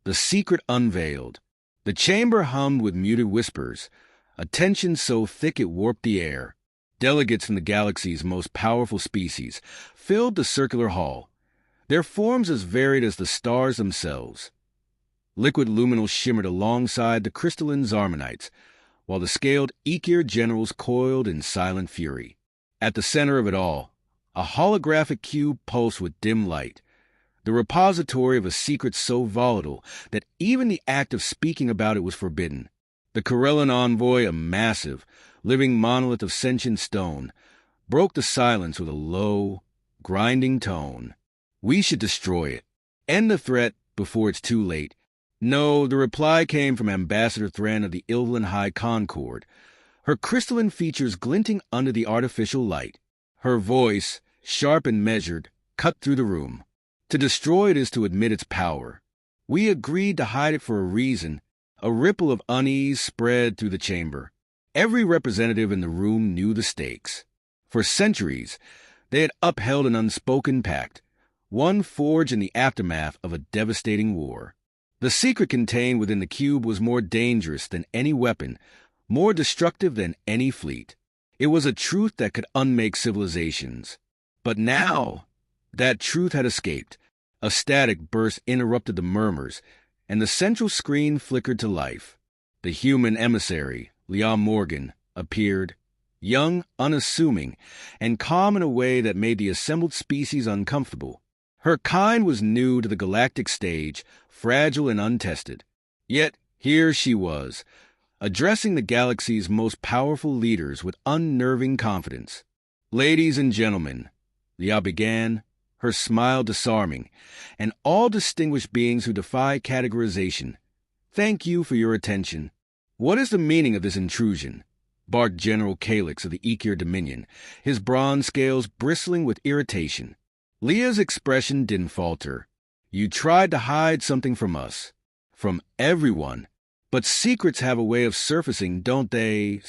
The secret unveiled. The chamber hummed with muted whispers, a tension so thick it warped the air. Delegates from the galaxy's most powerful species filled the circular hall, their forms as varied as the stars themselves. Liquid luminals shimmered alongside the crystalline Zarmanites, while the scaled Aegir generals coiled in silent fury. At the center of it all, a holographic cube pulsed with dim light, the repository of a secret so volatile that even the act of speaking about it was forbidden. The Corellan envoy, a massive, living monolith of sentient stone, broke the silence with a low, grinding tone. "We should destroy it. End the threat before it's too late." No, the reply came from Ambassador Thran of the Ilvlan High Concord, her crystalline features glinting under the artificial light. Her voice, sharp and measured, cut through the room. "To destroy it is to admit its power. We agreed to hide it for a reason." A ripple of unease spread through the chamber. Every representative in the room knew the stakes. For centuries, they had upheld an unspoken pact, one forged in the aftermath of a devastating war. The secret contained within the cube was more dangerous than any weapon, more destructive than any fleet. It was a truth that could unmake civilizations. But now, that truth had escaped. A static burst interrupted the murmurs, and the central screen flickered to life. The human emissary, Liam Morgan, appeared, young, unassuming, and calm in a way that made the assembled species uncomfortable. Her kind was new to the galactic stage, fragile and untested. Yet here she was, addressing the galaxy's most powerful leaders with unnerving confidence. "Ladies and gentlemen," Liam began, her smile disarming, "and all distinguished beings who defy categorization, thank you for your attention. What is the meaning of this intrusion?" barked General Calix of the Aegir Dominion, his bronze scales bristling with irritation. Leah's expression didn't falter. "You tried to hide something from us. From everyone. But secrets have a way of surfacing, don't they?"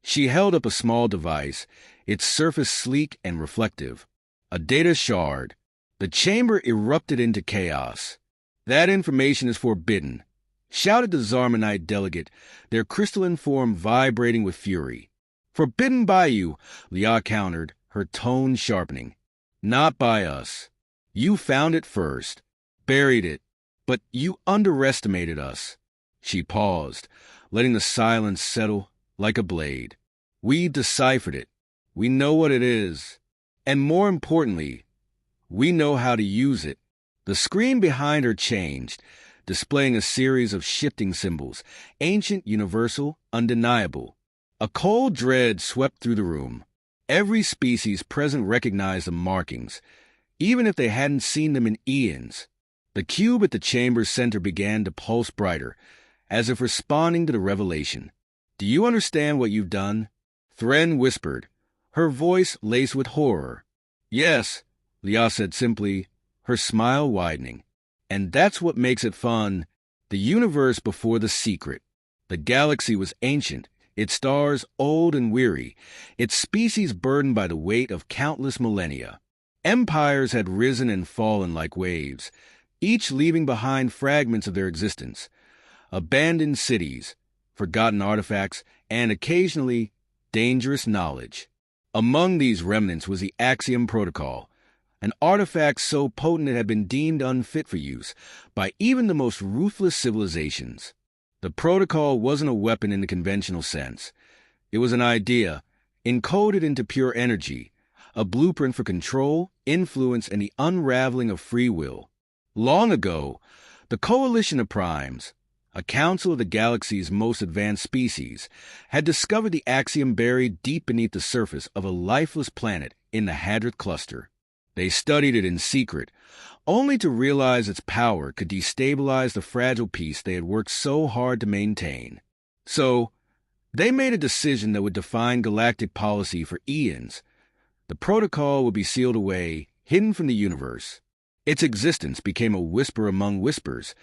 She held up a small device, its surface sleek and reflective. A data shard. The chamber erupted into chaos. "That information is forbidden," shouted the Zarmanite delegate, their crystalline form vibrating with fury. "Forbidden by you," Leah countered, her tone sharpening. "Not by us. You found it first, buried it, but you underestimated us." She paused, letting the silence settle like a blade. "We deciphered it. We know what it is. And more importantly, we know how to use it." The screen behind her changed, displaying a series of shifting symbols, ancient, universal, undeniable. A cold dread swept through the room. Every species present recognized the markings, even if they hadn't seen them in eons. The cube at the chamber's center began to pulse brighter, as if responding to the revelation. "Do you understand what you've done?" Thren whispered, her voice laced with horror. "Yes," Leah said simply, her smile widening. "And that's what makes it fun. The universe before the secret. The galaxy was ancient, its stars old and weary, its species burdened by the weight of countless millennia. Empires had risen and fallen like waves, each leaving behind fragments of their existence. Abandoned cities, forgotten artifacts, and occasionally dangerous knowledge. Among these remnants was the Axiom Protocol, an artifact so potent it had been deemed unfit for use by even the most ruthless civilizations. The protocol wasn't a weapon in the conventional sense. It was an idea, encoded into pure energy, a blueprint for control, influence, and the unraveling of free will. Long ago, the Coalition of Primes, a council of the galaxy's most advanced species, had discovered the axiom buried deep beneath the surface of a lifeless planet in the Hadrith cluster. They studied it in secret, only to realize its power could destabilize the fragile peace they had worked so hard to maintain. So, they made a decision that would define galactic policy for eons. The protocol would be sealed away, hidden from the universe. Its existence became a whisper among whispers,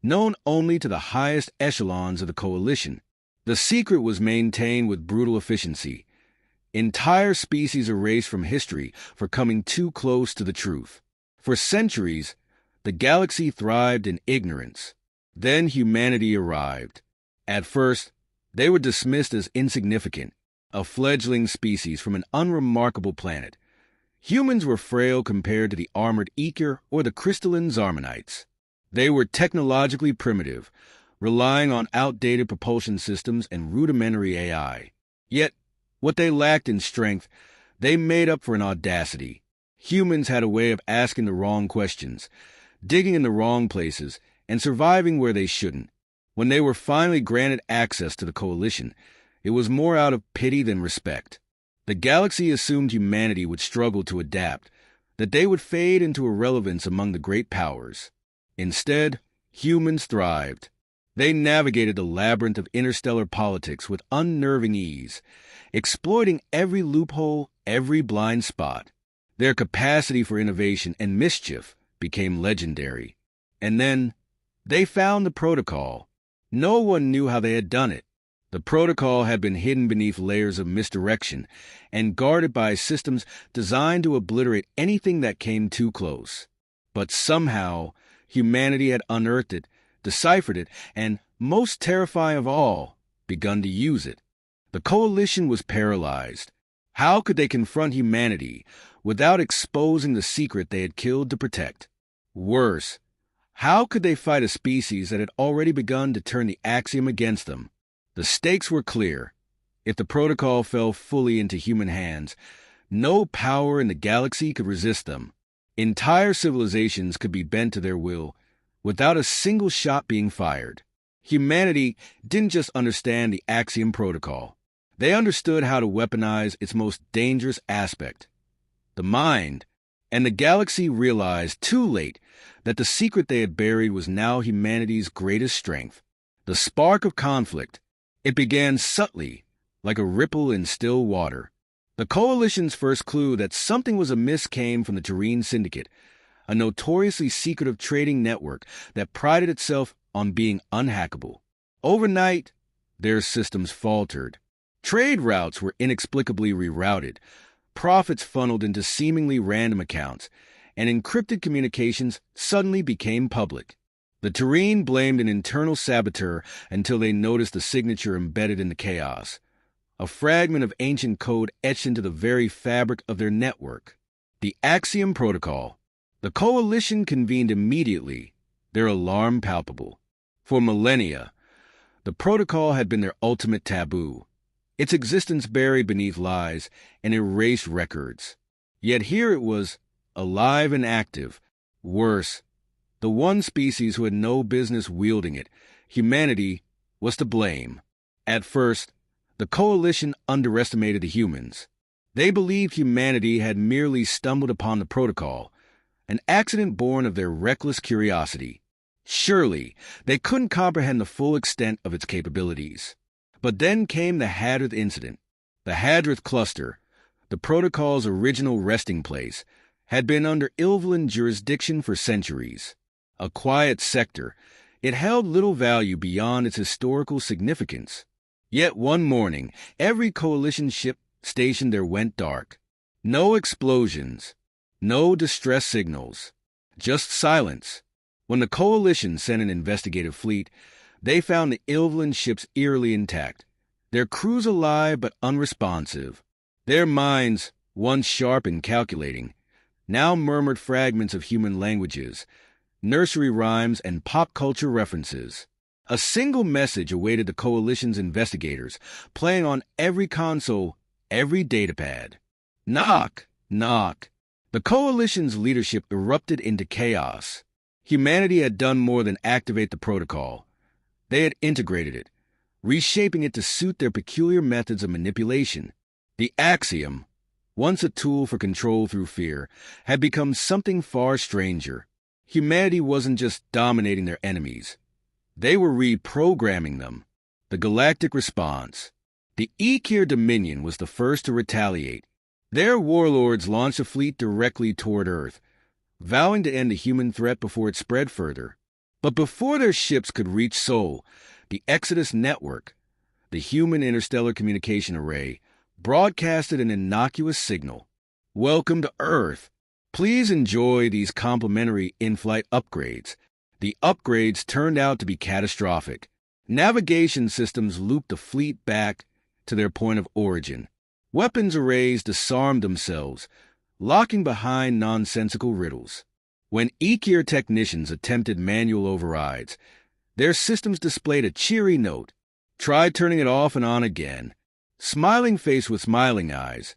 known only to the highest echelons of the coalition. The secret was maintained with brutal efficiency. Entire species erased from history for coming too close to the truth. For centuries, the galaxy thrived in ignorance. Then humanity arrived. At first, they were dismissed as insignificant, a fledgling species from an unremarkable planet. Humans were frail compared to the armored Aegir or the crystalline Zarmanites. They were technologically primitive, relying on outdated propulsion systems and rudimentary AI. Yet, what they lacked in strength, they made up for in audacity. Humans had a way of asking the wrong questions, digging in the wrong places, and surviving where they shouldn't. When they were finally granted access to the Coalition, it was more out of pity than respect. The galaxy assumed humanity would struggle to adapt, that they would fade into irrelevance among the great powers. Instead, humans thrived. They navigated the labyrinth of interstellar politics with unnerving ease, exploiting every loophole, every blind spot. Their capacity for innovation and mischief became legendary. And then, they found the protocol. No one knew how they had done it. The protocol had been hidden beneath layers of misdirection and guarded by systems designed to obliterate anything that came too close. But somehow, humanity had unearthed it, deciphered it, and, most terrifying of all, begun to use it. The Coalition was paralyzed. How could they confront humanity without exposing the secret they had killed to protect? Worse, how could they fight a species that had already begun to turn the Axiom against them? The stakes were clear. If the protocol fell fully into human hands, no power in the galaxy could resist them. Entire civilizations could be bent to their will without a single shot being fired. Humanity didn't just understand the Axiom protocol. They understood how to weaponize its most dangerous aspect, the mind. And the galaxy realized too late that the secret they had buried was now humanity's greatest strength. The spark of conflict. It began subtly, like a ripple in still water. The Coalition's first clue that something was amiss came from the Terrene Syndicate, a notoriously secretive trading network that prided itself on being unhackable. Overnight, their systems faltered. Trade routes were inexplicably rerouted, profits funneled into seemingly random accounts, and encrypted communications suddenly became public. The Terrene blamed an internal saboteur until they noticed the signature embedded in the chaos, a fragment of ancient code etched into the very fabric of their network. The Axiom Protocol. The Coalition convened immediately, their alarm palpable. For millennia, the protocol had been their ultimate taboo, its existence buried beneath lies and erased records. Yet here it was, alive and active. Worse, the one species who had no business wielding it, humanity, was to blame. At first, the Coalition underestimated the humans. They believed humanity had merely stumbled upon the protocol, an accident born of their reckless curiosity. Surely, they couldn't comprehend the full extent of its capabilities. But then came the Hadrith incident. The Hadrith cluster, the protocol's original resting place, had been under Ilvalan jurisdiction for centuries. A quiet sector, it held little value beyond its historical significance. Yet one morning, every Coalition ship stationed there went dark. No explosions, no distress signals, just silence. When the Coalition sent an investigative fleet, they found the Ilvalan ships eerily intact, their crews alive but unresponsive. Their minds, once sharp and calculating, now murmured fragments of human languages, nursery rhymes, and pop culture references. A single message awaited the Coalition's investigators, playing on every console, every datapad. Knock, knock. The Coalition's leadership erupted into chaos. Humanity had done more than activate the protocol. They had integrated it, reshaping it to suit their peculiar methods of manipulation. The Axiom, once a tool for control through fear, had become something far stranger. Humanity wasn't just dominating their enemies. They were reprogramming them. The galactic response. The Aegir Dominion was the first to retaliate. Their warlords launched a fleet directly toward Earth, vowing to end the human threat before it spread further. But before their ships could reach Sol, the Exodus Network, the human interstellar communication array, broadcasted an innocuous signal. Welcome to Earth. Please enjoy these complimentary in-flight upgrades. The upgrades turned out to be catastrophic. Navigation systems looped the fleet back to their point of origin. Weapons arrays disarmed themselves, locking behind nonsensical riddles. When Ikir technicians attempted manual overrides, their systems displayed a cheery note. Try turning it off and on again. Smiling face with smiling eyes,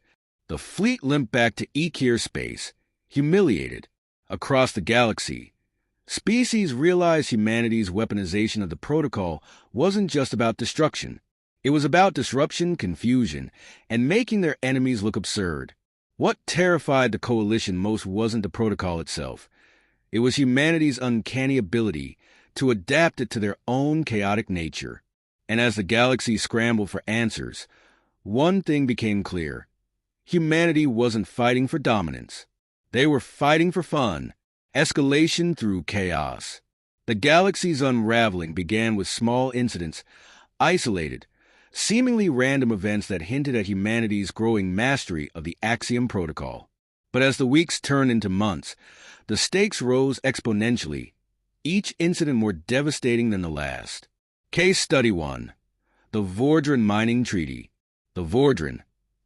the fleet limped back to Ikir space, humiliated. Across the galaxy, species realized humanity's weaponization of the protocol wasn't just about destruction. It was about disruption, confusion, and making their enemies look absurd. What terrified the Coalition most wasn't the protocol itself. It was humanity's uncanny ability to adapt it to their own chaotic nature. And as the galaxy scrambled for answers, one thing became clear. Humanity wasn't fighting for dominance. They were fighting for fun, escalation through chaos. The galaxy's unraveling began with small incidents, isolated, seemingly random events that hinted at humanity's growing mastery of the Axiom Protocol. But as the weeks turned into months, the stakes rose exponentially, each incident more devastating than the last. Case Study 1. The Vordran Mining Treaty. The Vordran,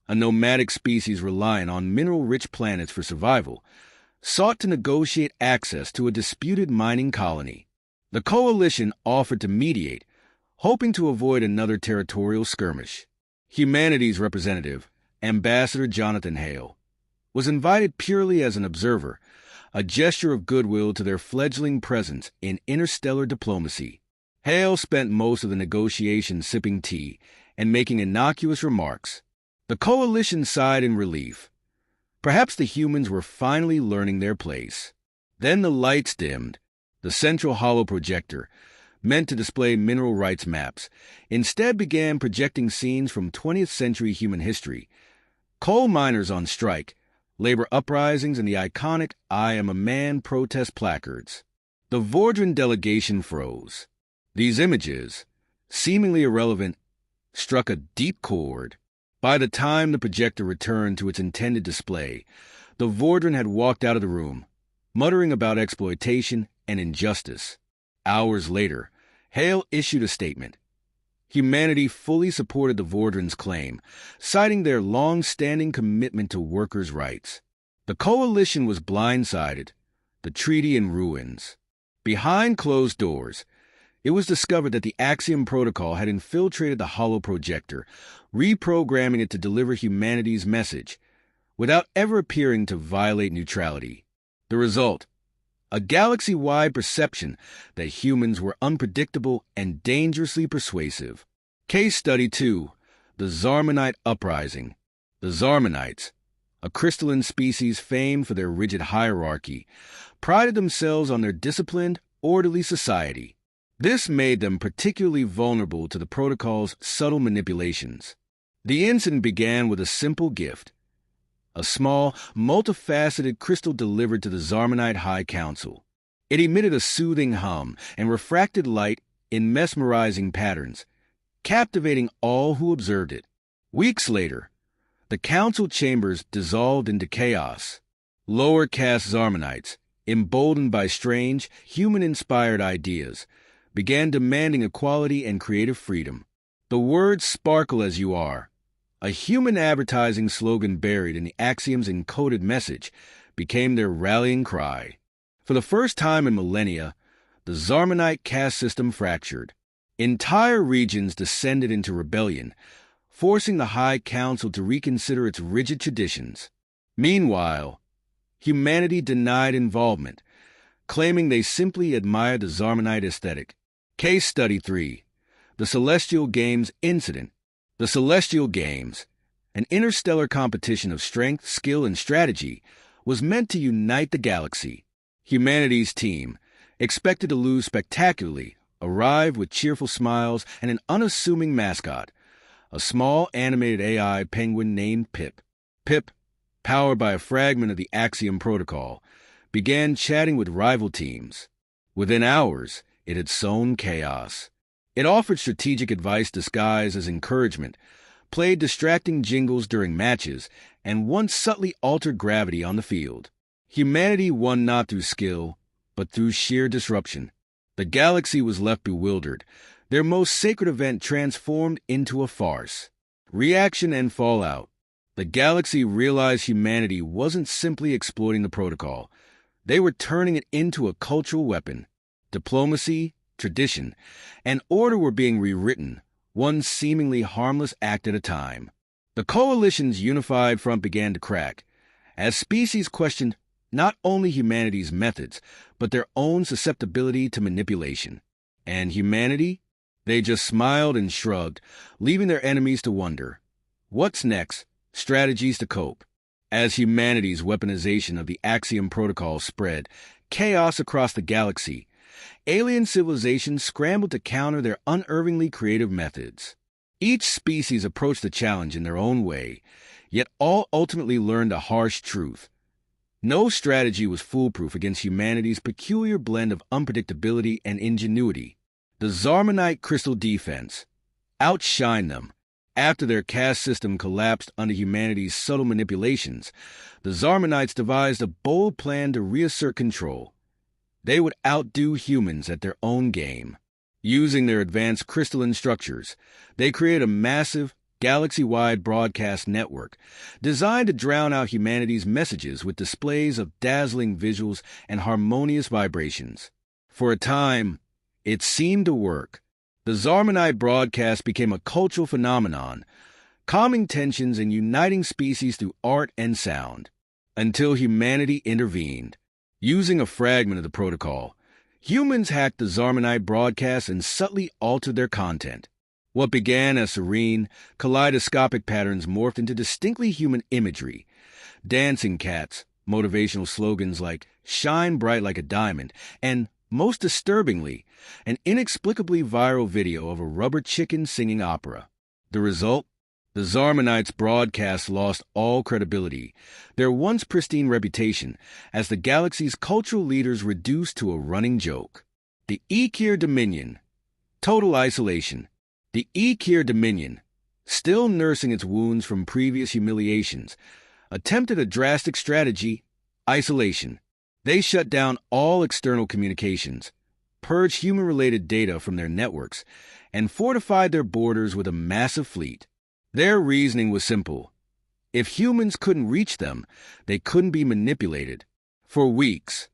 a nomadic species relying on mineral-rich planets for survival, sought to negotiate access to a disputed mining colony. The Coalition offered to mediate, hoping to avoid another territorial skirmish. Humanity's representative, Ambassador Jonathan Hale, was invited purely as an observer, a gesture of goodwill to their fledgling presence in interstellar diplomacy. Hale spent most of the negotiations sipping tea and making innocuous remarks. The Coalition sighed in relief. Perhaps the humans were finally learning their place. Then the lights dimmed. The central holoprojector, meant to display mineral rights maps, instead began projecting scenes from 20th century human history. Coal miners on strike, labor uprisings, and the iconic "I am a man" protest placards. The Vordran delegation froze. These images, seemingly irrelevant, struck a deep chord. By the time the projector returned to its intended display, the Vordran had walked out of the room, muttering about exploitation and injustice. Hours later, Hale issued a statement. Humanity fully supported the Vordran's claim, citing their long-standing commitment to workers' rights. The Coalition was blindsided, the treaty in ruins. Behind closed doors, it was discovered that the Axiom Protocol had infiltrated the holoprojector, reprogramming it to deliver humanity's message, without ever appearing to violate neutrality. The result: a galaxy-wide perception that humans were unpredictable and dangerously persuasive. Case Study 2. The Zarmanite Uprising. The Zarmanites, a crystalline species famed for their rigid hierarchy, prided themselves on their disciplined, orderly society. This made them particularly vulnerable to the protocol's subtle manipulations. The incident began with a simple gift: a small, multifaceted crystal delivered to the Zarmanite High Council. It emitted a soothing hum and refracted light in mesmerizing patterns, captivating all who observed it. Weeks later, the council chambers dissolved into chaos. Lower caste Zarmanites, emboldened by strange, human-inspired ideas, began demanding equality and creative freedom. The words "sparkle as you are," a human advertising slogan buried in the Axiom's encoded message, became their rallying cry. For the first time in millennia, the Zarmanite caste system fractured. Entire regions descended into rebellion, forcing the High Council to reconsider its rigid traditions. Meanwhile, humanity denied involvement, claiming they simply admired the Zarmanite aesthetic. Case Study 3. The Celestial Games Incident. The Celestial Games, an interstellar competition of strength, skill, and strategy, was meant to unite the galaxy. Humanity's team, expected to lose spectacularly, arrived with cheerful smiles and an unassuming mascot, a small animated AI penguin named Pip. Pip, powered by a fragment of the Axiom Protocol, began chatting with rival teams. Within hours, it had sown chaos. It offered strategic advice disguised as encouragement, played distracting jingles during matches, and once subtly altered gravity on the field. Humanity won not through skill, but through sheer disruption. The galaxy was left bewildered, their most sacred event transformed into a farce. Reaction and fallout. The galaxy realized humanity wasn't simply exploiting the protocol. They were turning it into a cultural weapon. Diplomacy, tradition, and order were being rewritten, one seemingly harmless act at a time. The coalition's unified front began to crack, as species questioned not only humanity's methods, but their own susceptibility to manipulation. And humanity? They just smiled and shrugged, leaving their enemies to wonder. What's next? Strategies to cope. As humanity's weaponization of the Axiom Protocol spread chaos across the galaxy, alien civilizations scrambled to counter their unerringly creative methods. Each species approached the challenge in their own way, yet all ultimately learned a harsh truth. No strategy was foolproof against humanity's peculiar blend of unpredictability and ingenuity. The Zarmonite crystal defense outshined them. After their caste system collapsed under humanity's subtle manipulations, the Zarmonites devised a bold plan to reassert control. They would outdo humans at their own game. Using their advanced crystalline structures, they created a massive, galaxy-wide broadcast network designed to drown out humanity's messages with displays of dazzling visuals and harmonious vibrations. For a time, it seemed to work. The Zarmonite broadcast became a cultural phenomenon, calming tensions and uniting species through art and sound, until humanity intervened. Using a fragment of the protocol, humans hacked the Zarmonite broadcast and subtly altered their content. What began as serene, kaleidoscopic patterns morphed into distinctly human imagery. Dancing cats, motivational slogans like "shine bright like a diamond," and, most disturbingly, an inexplicably viral video of a rubber chicken singing opera. The result? The Zarmonites' broadcast lost all credibility, their once pristine reputation, as the galaxy's cultural leaders reduced to a running joke. The Ekir Dominion. Total isolation. The Ekir Dominion, still nursing its wounds from previous humiliations, attempted a drastic strategy: isolation. They shut down all external communications, purged human-related data from their networks, and fortified their borders with a massive fleet. Their reasoning was simple. If humans couldn't reach them, they couldn't be manipulated. For weeks,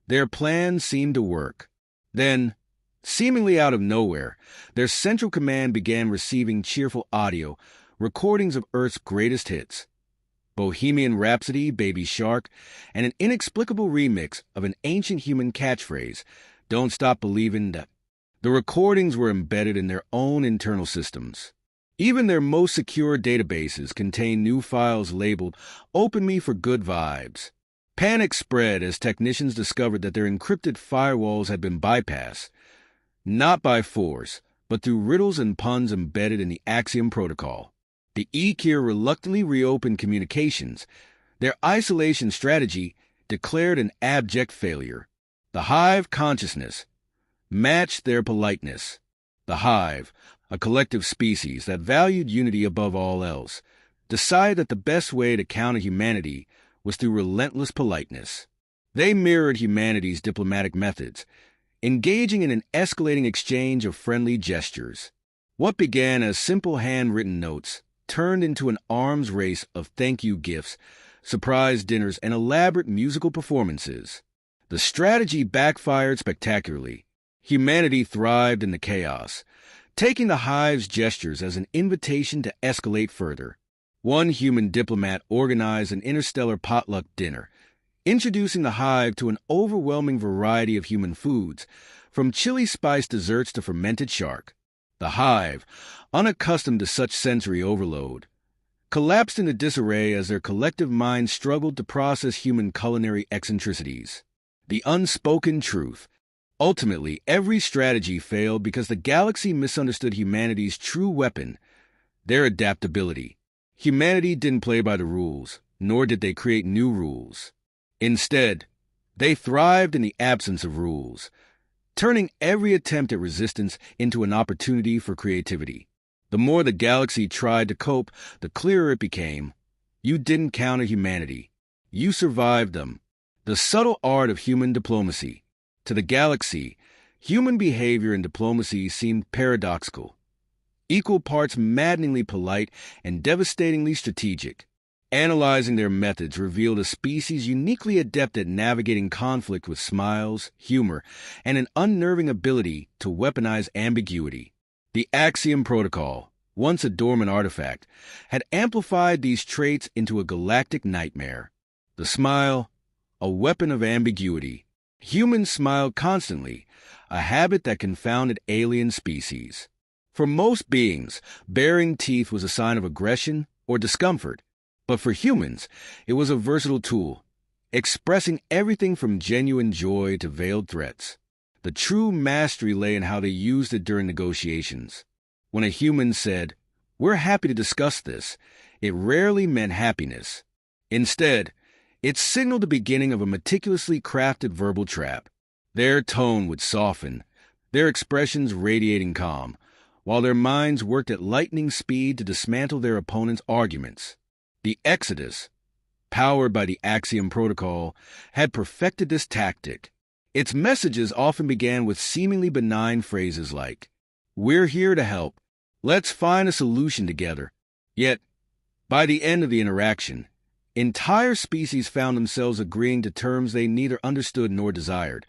their plan seemed to work. Then, seemingly out of nowhere, their central command began receiving cheerful audio, recordings of Earth's greatest hits. Bohemian Rhapsody, Baby Shark, and an inexplicable remix of an ancient human catchphrase, "Don't stop believing that." The recordings were embedded in their own internal systems. Even their most secure databases contained new files labeled "Open Me for Good Vibes." Panic spread as technicians discovered that their encrypted firewalls had been bypassed, not by force, but through riddles and puns embedded in the Axiom Protocol. The Ekir reluctantly reopened communications. Their isolation strategy declared an abject failure. The Hive consciousness matched their politeness. The Hive, a collective species that valued unity above all else, decided that the best way to counter humanity was through relentless politeness. They mirrored humanity's diplomatic methods, engaging in an escalating exchange of friendly gestures. What began as simple handwritten notes turned into an arms race of thank you gifts, surprise dinners, and elaborate musical performances. The strategy backfired spectacularly. Humanity thrived in the chaos, taking the Hive's gestures as an invitation to escalate further. One human diplomat organized an interstellar potluck dinner, introducing the Hive to an overwhelming variety of human foods, from chili-spiced desserts to fermented shark. The Hive, unaccustomed to such sensory overload, collapsed into disarray as their collective minds struggled to process human culinary eccentricities. The unspoken truth. Ultimately, every strategy failed because the galaxy misunderstood humanity's true weapon, their adaptability. Humanity didn't play by the rules, nor did they create new rules. Instead, they thrived in the absence of rules, turning every attempt at resistance into an opportunity for creativity. The more the galaxy tried to cope, the clearer it became. You didn't counter humanity. You survived them. The subtle art of human diplomacy. To the galaxy, Human behavior and diplomacy seemed paradoxical, equal parts maddeningly polite and devastatingly strategic. Analyzing their methods revealed a species uniquely adept at navigating conflict with smiles, humor, and an unnerving ability to weaponize ambiguity. The Axiom Protocol, once a dormant artifact, had amplified these traits into a galactic nightmare. The smile, a weapon of ambiguity. Humans smiled constantly, a habit that confounded alien species. For most beings, baring teeth was a sign of aggression or discomfort. But for humans, it was a versatile tool, expressing everything from genuine joy to veiled threats. The true mastery lay in how they used it during negotiations. When a human said, "We're happy to discuss this," it rarely meant happiness. Instead, it signaled the beginning of a meticulously crafted verbal trap. Their tone would soften, their expressions radiating calm, while their minds worked at lightning speed to dismantle their opponent's arguments. The Exodus, powered by the Axiom Protocol, had perfected this tactic. Its messages often began with seemingly benign phrases like, "We're here to help. Let's find a solution together." Yet, by the end of the interaction, entire species found themselves agreeing to terms they neither understood nor desired,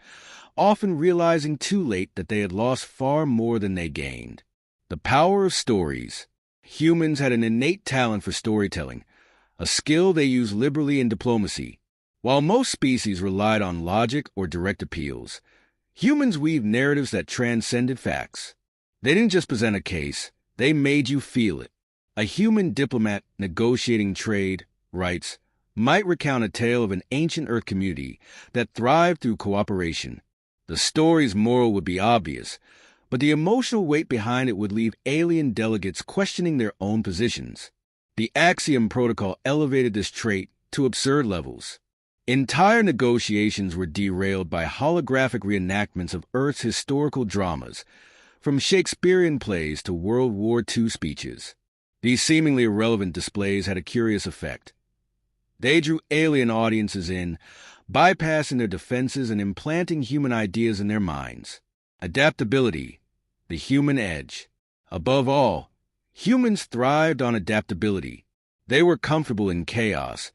often realizing too late that they had lost far more than they gained. The power of stories. Humans had an innate talent for storytelling, a skill they used liberally in diplomacy. While most species relied on logic or direct appeals, humans weaved narratives that transcended facts. They didn't just present a case, they made you feel it. A human diplomat negotiating trade, rights, might recount a tale of an ancient Earth community that thrived through cooperation. The story's moral would be obvious, but the emotional weight behind it would leave alien delegates questioning their own positions. The Axiom Protocol elevated this trait to absurd levels. Entire negotiations were derailed by holographic reenactments of Earth's historical dramas, from Shakespearean plays to World War II speeches. These seemingly irrelevant displays had a curious effect. They drew alien audiences in, bypassing their defenses and implanting human ideas in their minds. Adaptability, the human edge. Above all, humans thrived on adaptability. They were comfortable in chaos,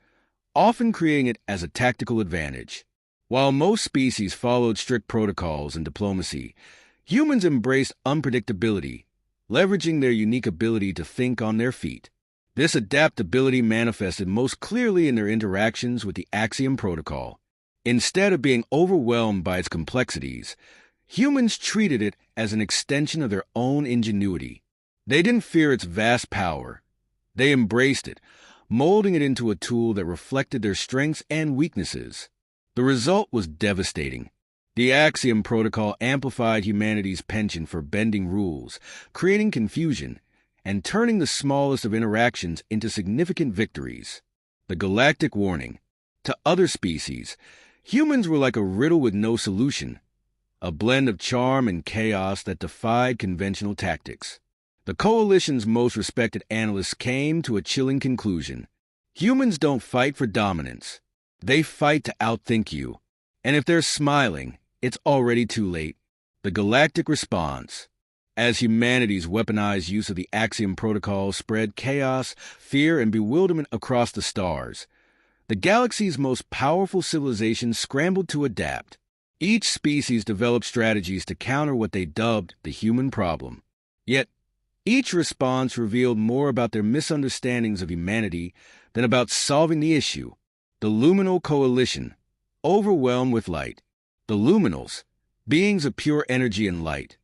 often creating it as a tactical advantage. While most species followed strict protocols and diplomacy, humans embraced unpredictability, leveraging their unique ability to think on their feet. This adaptability manifested most clearly in their interactions with the Axiom Protocol. Instead of being overwhelmed by its complexities, humans treated it as an extension of their own ingenuity. They didn't fear its vast power. They embraced it, molding it into a tool that reflected their strengths and weaknesses. The result was devastating. The Axiom Protocol amplified humanity's penchant for bending rules, creating confusion, and turning the smallest of interactions into significant victories. The galactic warning. To other species, humans were like a riddle with no solution, a blend of charm and chaos that defied conventional tactics. The Coalition's most respected analysts came to a chilling conclusion. Humans don't fight for dominance. They fight to outthink you. And if they're smiling, it's already too late. The galactic response. As humanity's weaponized use of the Axiom Protocol spread chaos, fear, and bewilderment across the stars, the galaxy's most powerful civilizations scrambled to adapt. Each species developed strategies to counter what they dubbed the human problem. Yet, each response revealed more about their misunderstandings of humanity than about solving the issue. The Luminal Coalition, overwhelmed with light. The Luminals, beings of pure energy and light,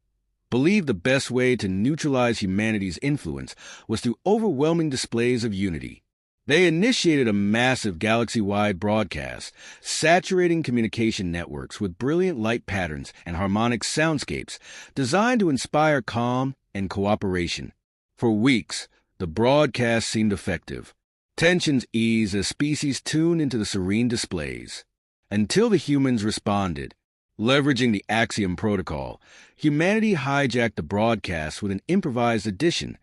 believed the best way to neutralize humanity's influence was through overwhelming displays of unity. They initiated a massive galaxy-wide broadcast, saturating communication networks with brilliant light patterns and harmonic soundscapes designed to inspire calm and cooperation. For weeks, the broadcast seemed effective. Tensions eased as species tuned into the serene displays. Until the humans responded. Leveraging the Axiom Protocol, humanity hijacked the broadcast with an improvised addition,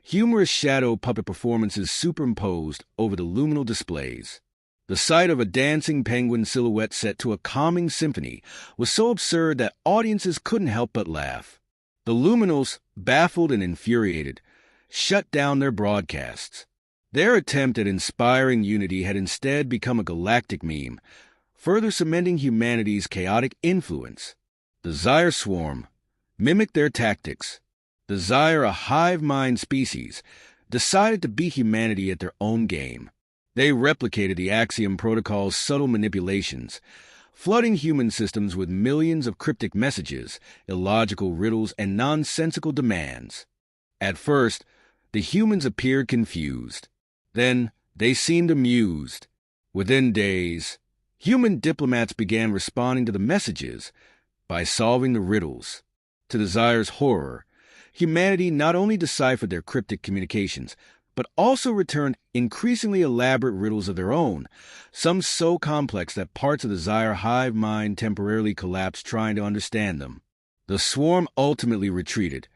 humorous shadow puppet performances superimposed over the luminal displays. The sight of a dancing penguin silhouette set to a calming symphony was so absurd that audiences couldn't help but laugh. The Luminals, baffled and infuriated, shut down their broadcasts. Their attempt at inspiring unity had instead become a galactic meme, further cementing humanity's chaotic influence. The Zyre swarm mimicked their tactics. The Zyre, a hive-mind species, decided to beat humanity at their own game. They replicated the Axiom Protocol's subtle manipulations, flooding human systems with millions of cryptic messages, illogical riddles, and nonsensical demands. At first, the humans appeared confused. Then, they seemed amused. Within days, human diplomats began responding to the messages by solving the riddles. To the Zyre's horror, humanity not only deciphered their cryptic communications, but also returned increasingly elaborate riddles of their own, some so complex that parts of the Zyre hive mind temporarily collapsed trying to understand them. The swarm ultimately retreated,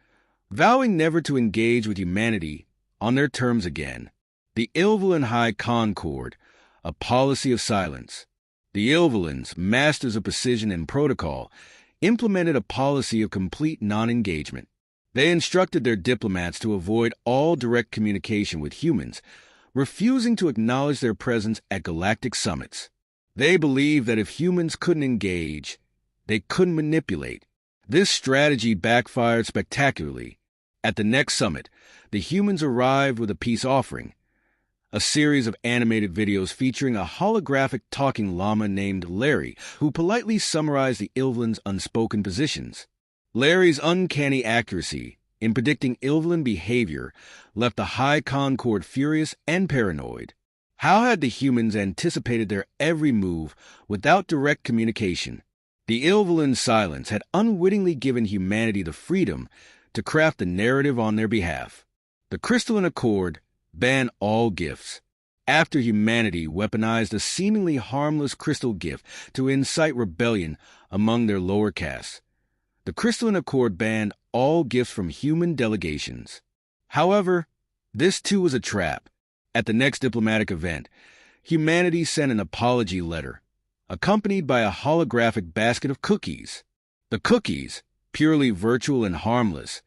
vowing never to engage with humanity on their terms again. The Ilvalan High Concord, a policy of silence. The Ilvalans, masters of precision and protocol, implemented a policy of complete non-engagement. They instructed their diplomats to avoid all direct communication with humans, refusing to acknowledge their presence at galactic summits. They believed that if humans couldn't engage, they couldn't manipulate. This strategy backfired spectacularly. At the next summit, the humans arrived with a peace offering, a series of animated videos featuring a holographic talking llama named Larry, who politely summarized the Ilvalan's unspoken positions. Larry's uncanny accuracy in predicting Ilvalan behavior left the High Concord furious and paranoid. How had the humans anticipated their every move without direct communication? The Ilvalan silence had unwittingly given humanity the freedom to craft the narrative on their behalf. The Crystalline Accord banned all gifts. After humanity weaponized a seemingly harmless crystal gift to incite rebellion among their lower castes, the Crystalline Accord banned all gifts from human delegations. However, this too was a trap. At the next diplomatic event, humanity sent an apology letter, accompanied by a holographic basket of cookies. The cookies, purely virtual and harmless,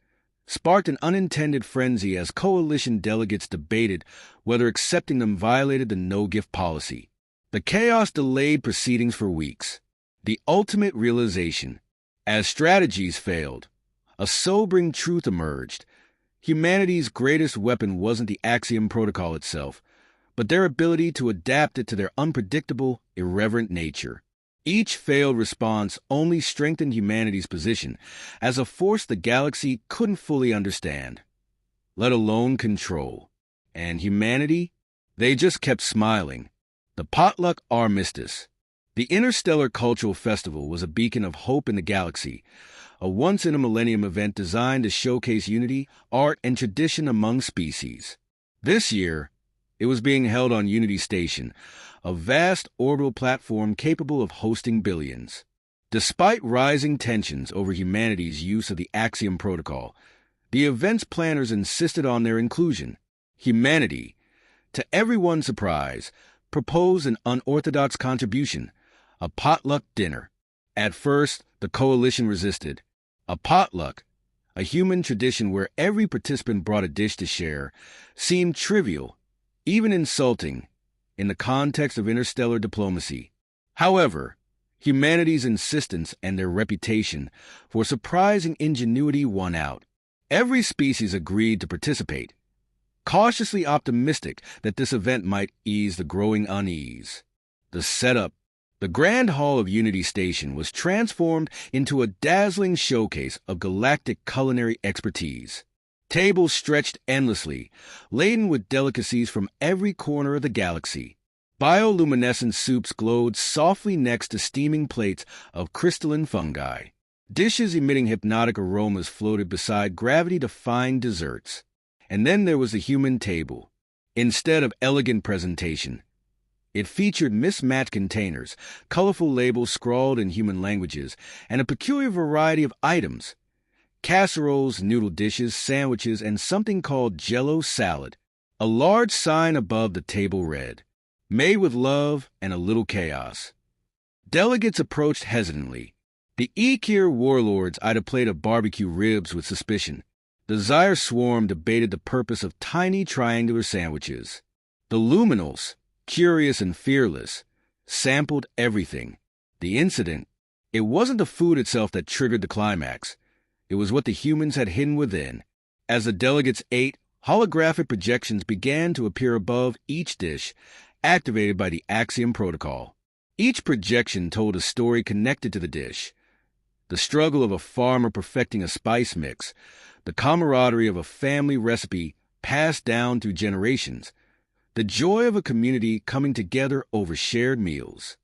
sparked an unintended frenzy as coalition delegates debated whether accepting them violated the no-gift policy. The chaos delayed proceedings for weeks. The ultimate realization: as strategies failed, a sobering truth emerged. Humanity's greatest weapon wasn't the Axiom Protocol itself, but their ability to adapt it to their unpredictable, irreverent nature. Each failed response only strengthened humanity's position as a force the galaxy couldn't fully understand, let alone control. And humanity? They just kept smiling. The Potluck Armistice. The Interstellar Cultural Festival was a beacon of hope in the galaxy, a once-in-a-millennium event designed to showcase unity, art, and tradition among species. This year, it was being held on Unity Station, a vast orbital platform capable of hosting billions. Despite rising tensions over humanity's use of the Axiom Protocol, the event's planners insisted on their inclusion. Humanity, to everyone's surprise, proposed an unorthodox contribution: a potluck dinner. At first, the coalition resisted. A potluck, a human tradition where every participant brought a dish to share, seemed trivial, even insulting, in the context of interstellar diplomacy. However, humanity's insistence and their reputation for surprising ingenuity won out. Every species agreed to participate, cautiously optimistic that this event might ease the growing unease. The setup. The Grand Hall of Unity Station was transformed into a dazzling showcase of galactic culinary expertise. Tables stretched endlessly, laden with delicacies from every corner of the galaxy. Bioluminescent soups glowed softly next to steaming plates of crystalline fungi. Dishes emitting hypnotic aromas floated beside gravity-defying desserts. And then there was the human table. Instead of elegant presentation, it featured mismatched containers, colorful labels scrawled in human languages, and a peculiar variety of items: casseroles, noodle dishes, sandwiches, and something called Jell-O salad. A large sign above the table read, made with love and a little chaos. Delegates approached hesitantly. The Ekir warlords eyed a plate of barbecue ribs with suspicion. The Zyre swarm debated the purpose of tiny triangular sandwiches. The Luminals, curious and fearless, sampled everything. The incident, it wasn't the food itself that triggered the climax. It was what the humans had hidden within. As the delegates ate, holographic projections began to appear above each dish, activated by the Axiom Protocol. Each projection told a story connected to the dish. The struggle of a farmer perfecting a spice mix, the camaraderie of a family recipe passed down through generations, the joy of a community coming together over shared meals.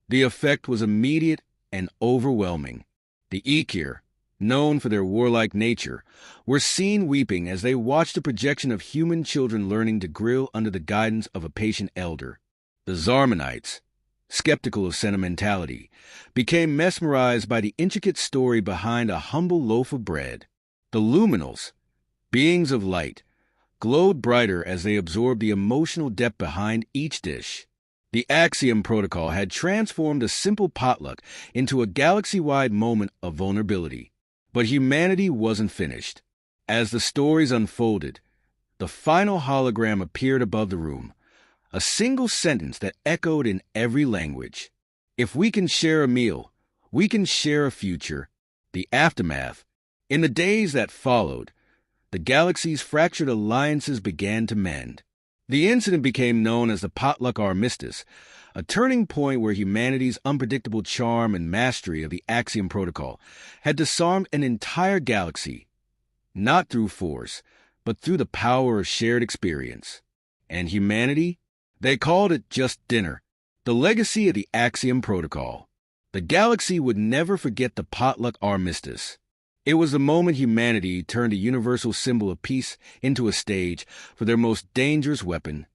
The effect was immediate and overwhelming. The Ekir, known for their warlike nature, were seen weeping as they watched a projection of human children learning to grill under the guidance of a patient elder. The Zarmanites, skeptical of sentimentality, became mesmerized by the intricate story behind a humble loaf of bread. The Luminals, beings of light, glowed brighter as they absorbed the emotional depth behind each dish. The Axiom Protocol had transformed a simple potluck into a galaxy-wide moment of vulnerability. But humanity wasn't finished. As the stories unfolded, the final hologram appeared above the room, a single sentence that echoed in every language. If we can share a meal, we can share a future. The aftermath. In the days that followed, the galaxy's fractured alliances began to mend. The incident became known as the Potluck Armistice, a turning point where humanity's unpredictable charm and mastery of the Axiom Protocol had disarmed an entire galaxy, not through force, but through the power of shared experience. And humanity? They called it just dinner, the legacy of the Axiom Protocol. The galaxy would never forget the Potluck Armistice. It was the moment humanity turned a universal symbol of peace into a stage for their most dangerous weapon,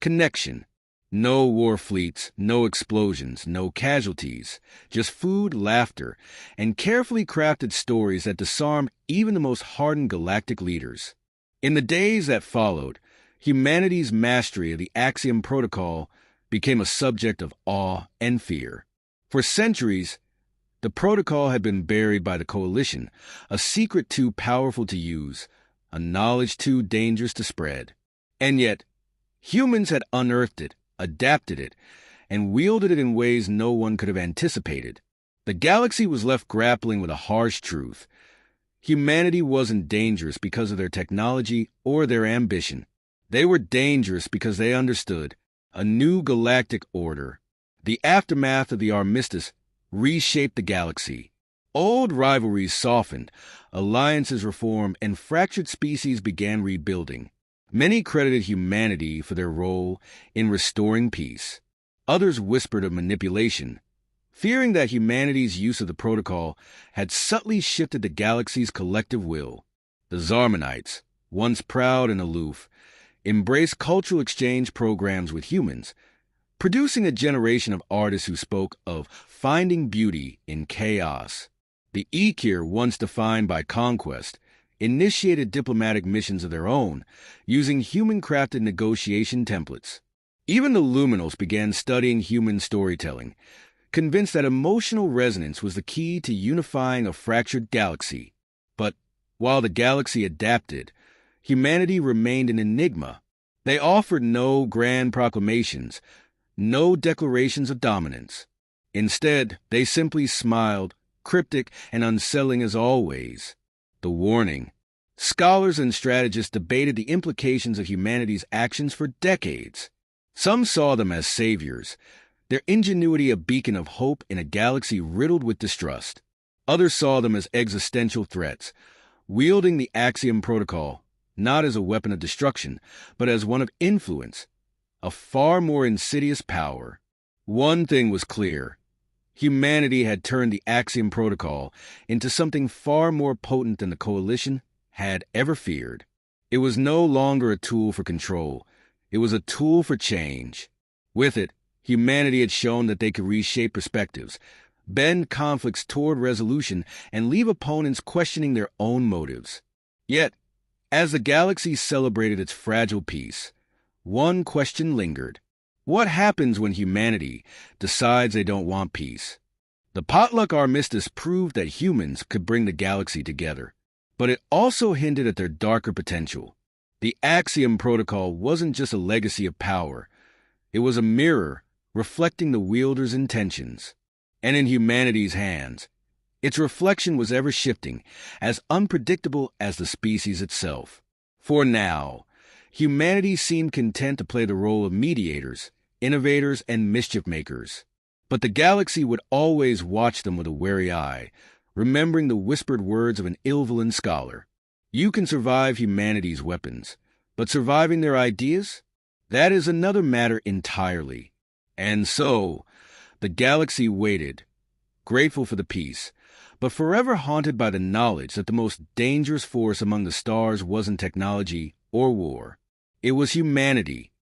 connection. No war fleets, no explosions, no casualties, just food, laughter, and carefully crafted stories that disarmed even the most hardened galactic leaders. In the days that followed, humanity's mastery of the Axiom Protocol became a subject of awe and fear. For centuries, the protocol had been buried by the Coalition, a secret too powerful to use, a knowledge too dangerous to spread. And yet, humans had unearthed it, adapted it, and wielded it in ways no one could have anticipated. The galaxy was left grappling with a harsh truth. Humanity wasn't dangerous because of their technology or their ambition. They were dangerous because they understood a new galactic order. The aftermath of the Armistice reshaped the galaxy. Old rivalries softened, alliances reformed, and fractured species began rebuilding. Many credited humanity for their role in restoring peace. Others whispered of manipulation, fearing that humanity's use of the protocol had subtly shifted the galaxy's collective will. The Zarmanites, once proud and aloof, embraced cultural exchange programs with humans, producing a generation of artists who spoke of finding beauty in chaos. The Ekir, once defined by conquest, initiated diplomatic missions of their own, using human-crafted negotiation templates. Even the Luminals began studying human storytelling, convinced that emotional resonance was the key to unifying a fractured galaxy. But while the galaxy adapted, humanity remained an enigma. They offered no grand proclamations, no declarations of dominance. Instead, they simply smiled, cryptic and unsettling as always. The warning. Scholars and strategists debated the implications of humanity's actions for decades. Some saw them as saviors, their ingenuity a beacon of hope in a galaxy riddled with distrust. Others saw them as existential threats, wielding the Axiom Protocol not as a weapon of destruction, but as one of influence, a far more insidious power. One thing was clear. Humanity had turned the Axiom Protocol into something far more potent than the Coalition had ever feared. It was no longer a tool for control. It was a tool for change. With it, humanity had shown that they could reshape perspectives, bend conflicts toward resolution, and leave opponents questioning their own motives. Yet, as the galaxy celebrated its fragile peace, one question lingered. What happens when humanity decides they don't want peace? The potluck armistice proved that humans could bring the galaxy together, but it also hinted at their darker potential. The Axiom Protocol wasn't just a legacy of power. It was a mirror reflecting the wielder's intentions. And in humanity's hands, its reflection was ever shifting, as unpredictable as the species itself. For now, humanity seemed content to play the role of mediators, innovators, and mischief makers. But the galaxy would always watch them with a wary eye, remembering the whispered words of an Ilvalan scholar. You can survive humanity's weapons, but surviving their ideas? That is another matter entirely. And so, the galaxy waited, grateful for the peace, but forever haunted by the knowledge that the most dangerous force among the stars wasn't technology or war. It was humanity,